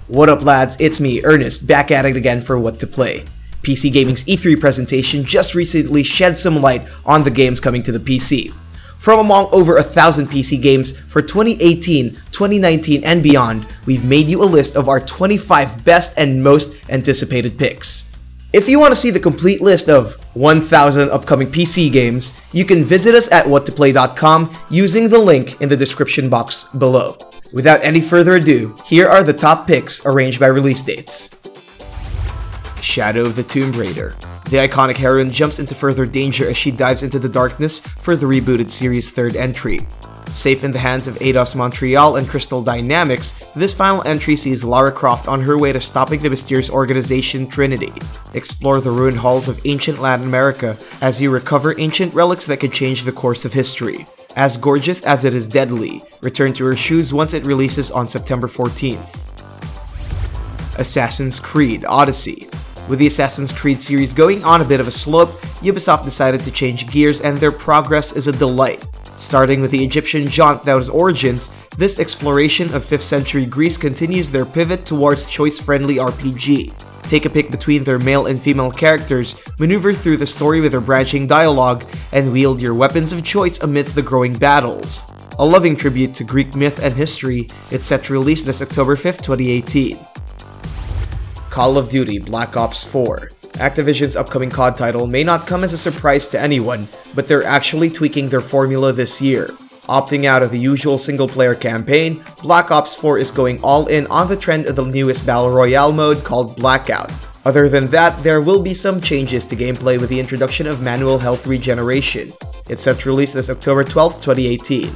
What up lads, it's me, Ernest, back at it again for What to Play. PC Gaming's E3 presentation just recently shed some light on the games coming to the PC. From among over 1,000 PC games for 2018, 2019, and beyond, we've made you a list of our 25 best and most anticipated picks. If you want to see the complete list of 1,000 upcoming PC games, you can visit us at whattoplay.com using the link in the description box below. Without any further ado, here are the top picks arranged by release dates. Shadow of the Tomb Raider. The iconic heroine jumps into further danger as she dives into the darkness for the rebooted series' third entry. Safe in the hands of Eidos Montreal and Crystal Dynamics, this final entry sees Lara Croft on her way to stopping the mysterious organization Trinity. Explore the ruined halls of ancient Latin America as you recover ancient relics that could change the course of history. As gorgeous as it is deadly, return to her shoes once it releases on September 14th. Assassin's Creed Odyssey. With the Assassin's Creed series going on a bit of a slope, Ubisoft decided to change gears and their progress is a delight. Starting with the Egyptian jaunt that was Origins, this exploration of 5th century Greece continues their pivot towards choice-friendly RPG. Take a pick between their male and female characters, maneuver through the story with their branching dialogue, and wield your weapons of choice amidst the growing battles. A loving tribute to Greek myth and history, it's set to release this October 5th, 2018. Call of Duty Black Ops 4. Activision's upcoming COD title may not come as a surprise to anyone, but they're actually tweaking their formula this year. Opting out of the usual single-player campaign, Black Ops 4 is going all in on the trend of the newest Battle Royale mode called Blackout. Other than that, there will be some changes to gameplay with the introduction of manual health regeneration. It's set to release this October 12th, 2018.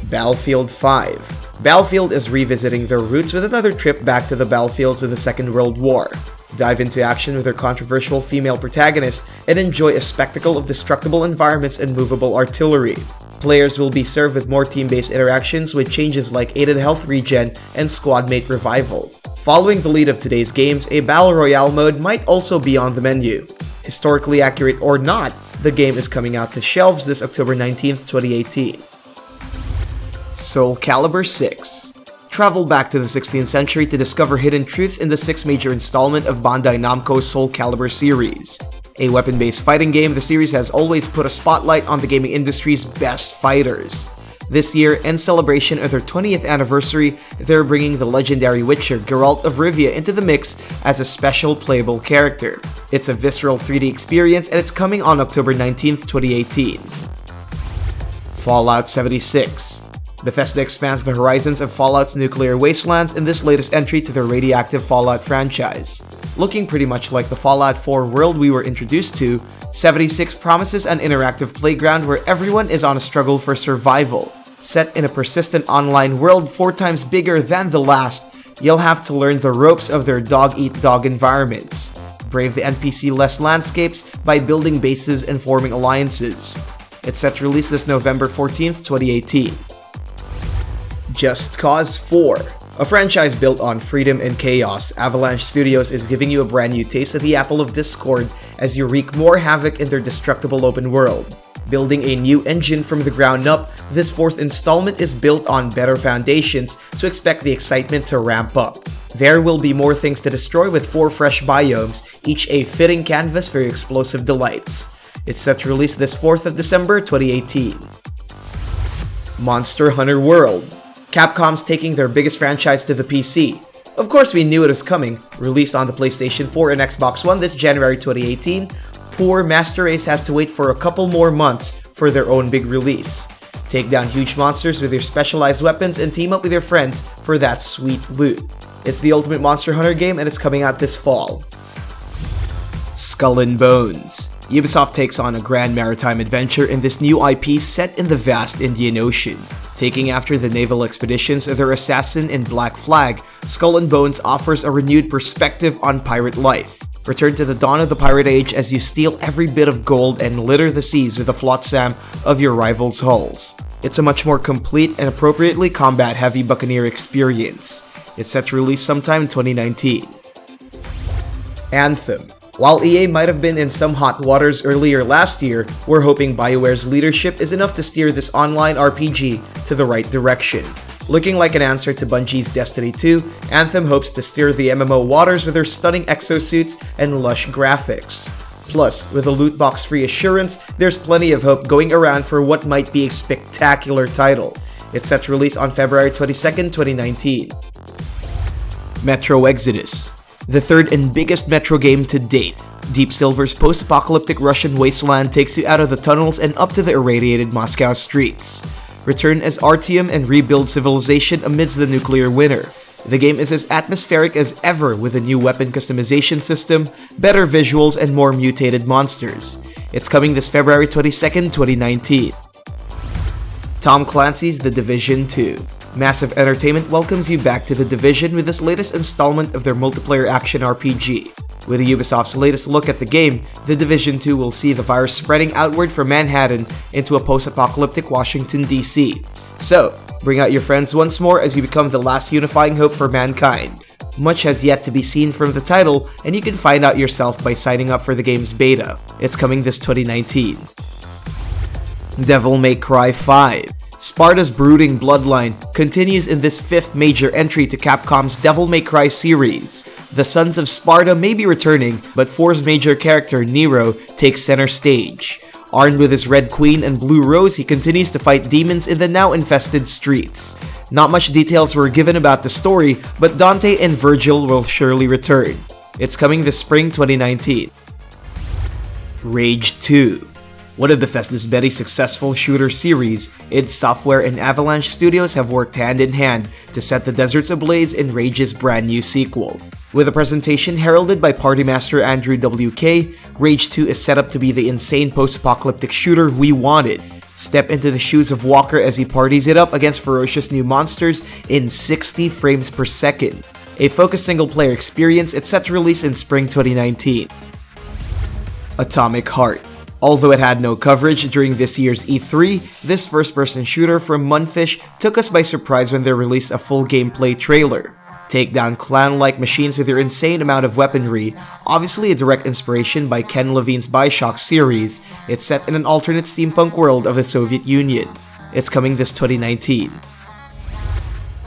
Battlefield 5. Battlefield is revisiting their roots with another trip back to the battlefields of the Second World War. Dive into action with their controversial female protagonist and enjoy a spectacle of destructible environments and movable artillery. Players will be served with more team-based interactions with changes like aided health regen and squad mate revival. Following the lead of today's games, a Battle Royale mode might also be on the menu. Historically accurate or not, the game is coming out to shelves this October 19th, 2018. Soulcalibur VI. Travel back to the 16th century to discover hidden truths in the 6th major installment of Bandai Namco's Soulcalibur series. A weapon-based fighting game, the series has always put a spotlight on the gaming industry's best fighters. This year, in celebration of their 20th anniversary, they're bringing the legendary Witcher Geralt of Rivia into the mix as a special playable character. It's a visceral 3D experience and it's coming on October 19th, 2018. Fallout 76. Bethesda expands the horizons of Fallout's nuclear wastelands in this latest entry to their radioactive Fallout franchise. Looking pretty much like the Fallout 4 world we were introduced to, 76 promises an interactive playground where everyone is on a struggle for survival. Set in a persistent online world 4 times bigger than the last, you'll have to learn the ropes of their dog-eat-dog environments. Brave the NPC-less landscapes by building bases and forming alliances. It's set to release this November 14th, 2018. Just Cause 4. A franchise built on freedom and chaos, Avalanche Studios is giving you a brand new taste of the apple of discord as you wreak more havoc in their destructible open world. Building a new engine from the ground up, this 4th installment is built on better foundations, so expect the excitement to ramp up. There will be more things to destroy with 4 fresh biomes, each a fitting canvas for your explosive delights. It's set to release this 4th of December, 2018. Monster Hunter World. Capcom's taking their biggest franchise to the PC. Of course we knew it was coming. Released on the PlayStation 4 and Xbox One this January 2018, poor Master Race has to wait for a couple more months for their own big release. Take down huge monsters with your specialized weapons and team up with your friends for that sweet loot. It's the ultimate Monster Hunter game and it's coming out this fall. Skull and Bones. Ubisoft takes on a grand maritime adventure in this new IP set in the vast Indian Ocean. Taking after the naval expeditions of their assassin in Black Flag, Skull and Bones offers a renewed perspective on pirate life. Return to the dawn of the pirate age as you steal every bit of gold and litter the seas with the flotsam of your rivals' hulls. It's a much more complete and appropriately combat-heavy Buccaneer experience. It's set to release sometime in 2019. Anthem. While EA might have been in some hot waters earlier last year, we're hoping BioWare's leadership is enough to steer this online RPG to the right direction. Looking like an answer to Bungie's Destiny 2, Anthem hopes to steer the MMO waters with their stunning exosuits and lush graphics. Plus, with a loot box free assurance, there's plenty of hope going around for what might be a spectacular title. It's set to release on February 22nd, 2019. Metro Exodus, the third and biggest Metro game to date. Deep Silver's post-apocalyptic Russian wasteland takes you out of the tunnels and up to the irradiated Moscow streets. Return as Artyom and rebuild civilization amidst the nuclear winter. The game is as atmospheric as ever with a new weapon customization system, better visuals, and more mutated monsters. It's coming this February 22nd, 2019. Tom Clancy's The Division 2. Massive Entertainment welcomes you back to The Division with this latest installment of their multiplayer action RPG. With Ubisoft's latest look at the game, The Division 2 will see the virus spreading outward from Manhattan into a post-apocalyptic Washington, D.C. So, bring out your friends once more as you become the last unifying hope for mankind. Much has yet to be seen from the title, and you can find out yourself by signing up for the game's beta. It's coming this 2019. Devil May Cry 5. Sparta's brooding bloodline continues in this fifth major entry to Capcom's Devil May Cry series. The Sons of Sparta may be returning, but 4's major character, Nero, takes center stage. Armed with his Red Queen and Blue Rose, he continues to fight demons in the now infested streets. Not much details were given about the story, but Dante and Virgil will surely return. It's coming this spring 2019. Rage 2. One of Bethesda's very successful shooter series, id Software and Avalanche Studios have worked hand in hand to set the deserts ablaze in Rage's brand new sequel. With a presentation heralded by Party Master Andrew WK, Rage 2 is set up to be the insane post-apocalyptic shooter we wanted. Step into the shoes of Walker as he parties it up against ferocious new monsters in 60 frames per second. A focused single-player experience, it's set to release in spring 2019. Atomic Heart. Although it had no coverage during this year's E3, this first-person shooter from Munfish took us by surprise when they released a full gameplay trailer. Take down clan-like machines with your insane amount of weaponry, obviously a direct inspiration by Ken Levine's Bioshock series. It's set in an alternate steampunk world of the Soviet Union. It's coming this 2019.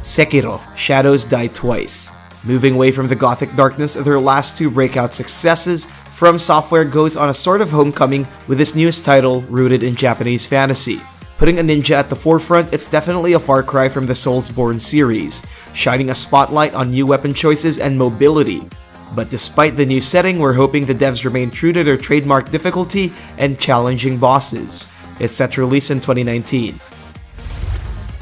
Sekiro, Shadows Die Twice. Moving away from the gothic darkness of their last two breakout successes, From Software goes on a sort of homecoming with this newest title rooted in Japanese fantasy. Putting a ninja at the forefront, it's definitely a far cry from the Soulsborne series, shining a spotlight on new weapon choices and mobility. But despite the new setting, we're hoping the devs remain true to their trademark difficulty and challenging bosses. It's set to release in 2019.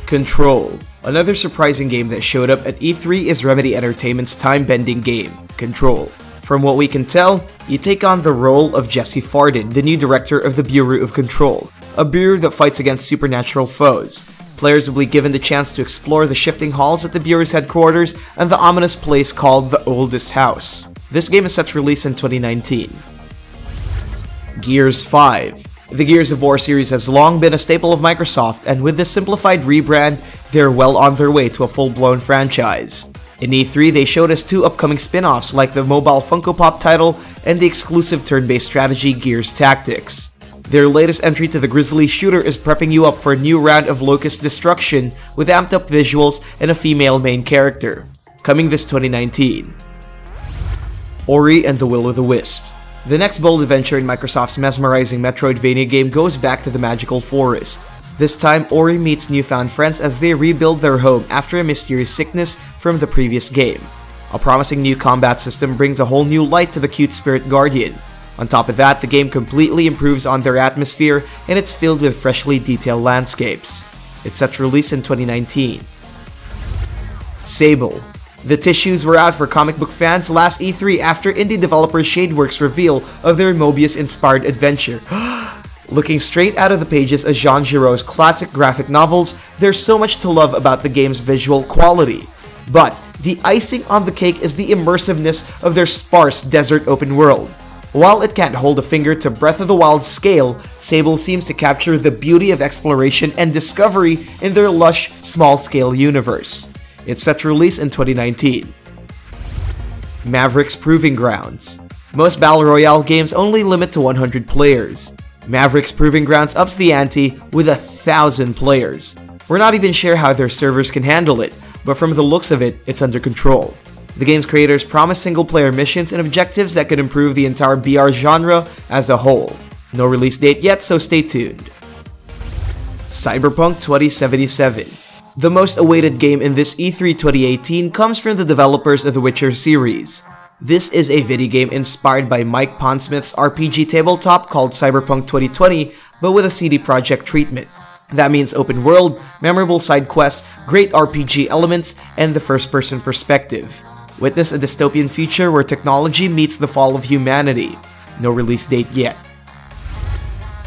Control. Another surprising game that showed up at E3 is Remedy Entertainment's time-bending game, Control. From what we can tell, you take on the role of Jesse Fardin, the new director of the Bureau of Control, a bureau that fights against supernatural foes. Players will be given the chance to explore the shifting halls at the Bureau's headquarters and the ominous place called the Oldest House. This game is set to release in 2019. Gears 5. The Gears of War series has long been a staple of Microsoft, and with this simplified rebrand, they're well on their way to a full-blown franchise. In E3, they showed us two upcoming spin-offs like the mobile Funko Pop title and the exclusive turn-based strategy Gears Tactics. Their latest entry to the grisly shooter is prepping you up for a new round of Locust destruction with amped-up visuals and a female main character. Coming this 2019. Ori and the Will of the Wisps. The next bold adventure in Microsoft's mesmerizing Metroidvania game goes back to the magical forest. This time, Ori meets newfound friends as they rebuild their home after a mysterious sickness from the previous game. A promising new combat system brings a whole new light to the cute Spirit Guardian. On top of that, the game completely improves on their atmosphere and it's filled with freshly detailed landscapes. It's set to release in 2019. Sable. The tissues were out for comic book fans last E3 after indie developer Shadeworks' reveal of their Mobius-inspired adventure. Looking straight out of the pages of Jean Giraud's classic graphic novels, there's so much to love about the game's visual quality. But the icing on the cake is the immersiveness of their sparse desert open world. While it can't hold a finger to Breath of the Wild's scale, Sable seems to capture the beauty of exploration and discovery in their lush, small-scale universe. It's set to release in 2019. Mavericks Proving Grounds. Most Battle Royale games only limit to 100 players. Mavericks Proving Grounds ups the ante with 1,000 players. We're not even sure how their servers can handle it, but from the looks of it, it's under control. The game's creators promise single-player missions and objectives that could improve the entire BR genre as a whole. No release date yet, so stay tuned. Cyberpunk 2077. The most awaited game in this E3 2018 comes from the developers of the Witcher series. This is a video game inspired by Mike Pondsmith's RPG tabletop called Cyberpunk 2020, but with a CD Projekt treatment. That means open world, memorable side quests, great RPG elements, and the first-person perspective. Witness a dystopian future where technology meets the fall of humanity. No release date yet.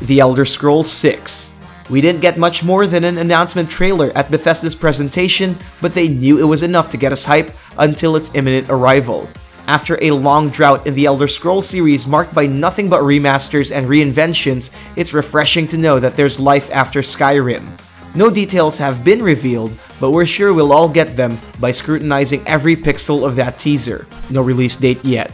The Elder Scrolls VI. We didn't get much more than an announcement trailer at Bethesda's presentation, but they knew it was enough to get us hyped until its imminent arrival. After a long drought in the Elder Scrolls series marked by nothing but remasters and reinventions, it's refreshing to know that there's life after Skyrim. No details have been revealed, but we're sure we'll all get them by scrutinizing every pixel of that teaser. No release date yet.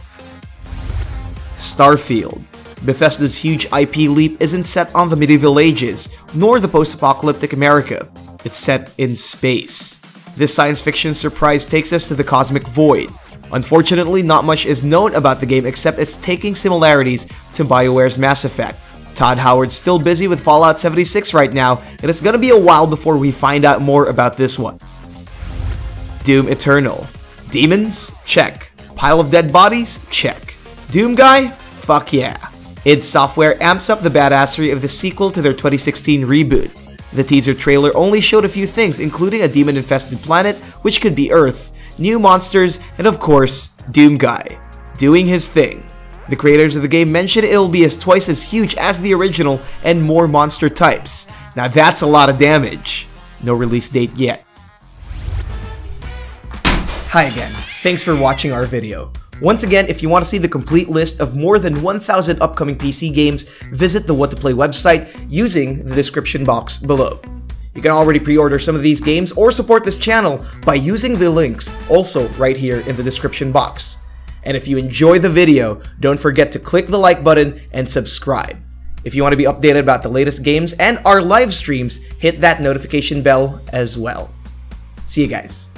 Starfield. Bethesda's huge IP leap isn't set on the medieval ages, nor the post-apocalyptic America. It's set in space. This science fiction surprise takes us to the cosmic void. Unfortunately, not much is known about the game except it's taking similarities to BioWare's Mass Effect. Todd Howard's still busy with Fallout 76 right now, and it's gonna be a while before we find out more about this one. Doom Eternal. Demons? Check. Pile of dead bodies? Check. Doom guy? Fuck yeah. id Software amps up the badassery of the sequel to their 2016 reboot. The teaser trailer only showed a few things, including a demon-infested planet, which could be Earth, new monsters, and of course, Doom Guy, doing his thing. The creators of the game mentioned it'll be twice as huge as the original and more monster types. Now that's a lot of damage. No release date yet. Hi again, thanks for watching our video. Once again, if you want to see the complete list of more than 1,000 upcoming PC games, visit the What to Play website using the description box below. You can already pre-order some of these games or support this channel by using the links also right here in the description box. And if you enjoy the video, don't forget to click the like button and subscribe. If you want to be updated about the latest games and our live streams, hit that notification bell as well. See you guys.